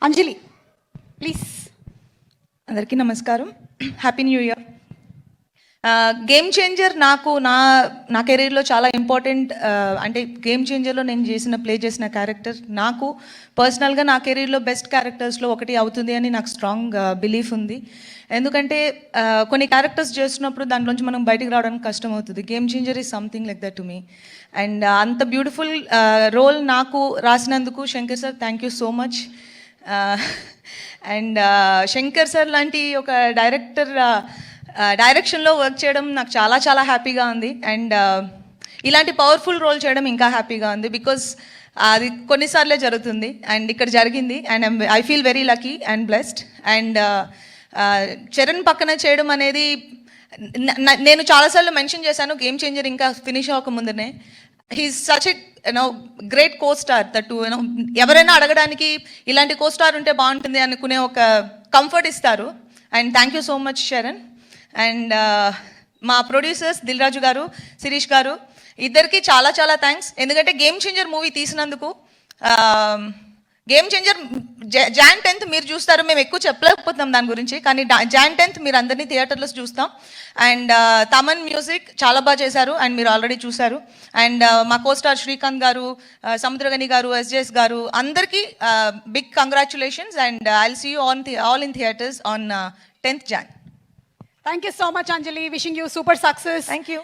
అంజలి please. అందరికీ నమస్కారం, happy new year. Game changer నాకు నా కెరీర్లో చాలా ఇంపార్టెంట్. అంటే గేమ్ చేంజర్లో నేను ప్లే చేసిన క్యారెక్టర్ నాకు పర్సనల్గా నా కెరీర్లో బెస్ట్ క్యారెక్టర్స్లో ఒకటి అవుతుంది అని నాకు స్ట్రాంగ్ బిలీఫ్ ఉంది. ఎందుకంటే కొన్ని క్యారెక్టర్స్ చేస్తున్నప్పుడు దాంట్లోంచి మనం బయటికి రావడానికి కష్టం అవుతుంది. Game Changer is something like that to me. And అంత బ్యూటిఫుల్ రోల్ నాకు రాసినందుకు Shankar sir thank you so much. And Shankar sir లాంటి ఒక డైరెక్షన్లో వర్క్ చేయడం నాకు చాలా చాలా హ్యాపీగా ఉంది. అండ్ ఇలాంటి పవర్ఫుల్ రోల్ చేయడం ఇంకా హ్యాపీగా ఉంది, బికాజ్ అది కొన్నిసార్లే జరుగుతుంది అండ్ ఇక్కడ జరిగింది. And I feel very lucky and blessed. And Charan పక్కన చేయడం అనేది నేను చాలాసార్లు మెన్షన్ చేశాను, గేమ్ చేంజర్ ఇంకా ఫినిష్ అవ్వకముందునే. He's such a great co star that ఎవరైనా అడగడానికి ఇలాంటి కో స్టార్ ఉంటే బాగుంటుంది అనుకునే ఒక కంఫర్ట్ ఇస్తారు. And thank you so much Charan. And మా ప్రొడ్యూసర్స్ దిల్ రాజు గారు, శిరీష్ గారు, ఇద్దరికి చాలా చాలా థ్యాంక్స్. ఎందుకంటే గేమ్ చేంజర్ మూవీ తీసినందుకు. గేమ్ చేంజర్ Jan 10th మీరు చూస్తారు, మేము ఎక్కువ చెప్పలేకపోతాం దాని గురించి, కానీ Jan 10th మీరు అందరినీ థియేటర్లో చూస్తాం. అండ్ తమన్ మ్యూజిక్ చాలా బాగా చేశారు అండ్ మీరు ఆల్రెడీ చూశారు. అండ్ మా కోస్టార్ శ్రీకాంత్ గారు, సముద్రగని గారు, SJS గారు, అందరికీ big congratulations. And I'll see you all in theatres on 10th Jan. Thank you so much Anjali. Wishing you super success. Thank you.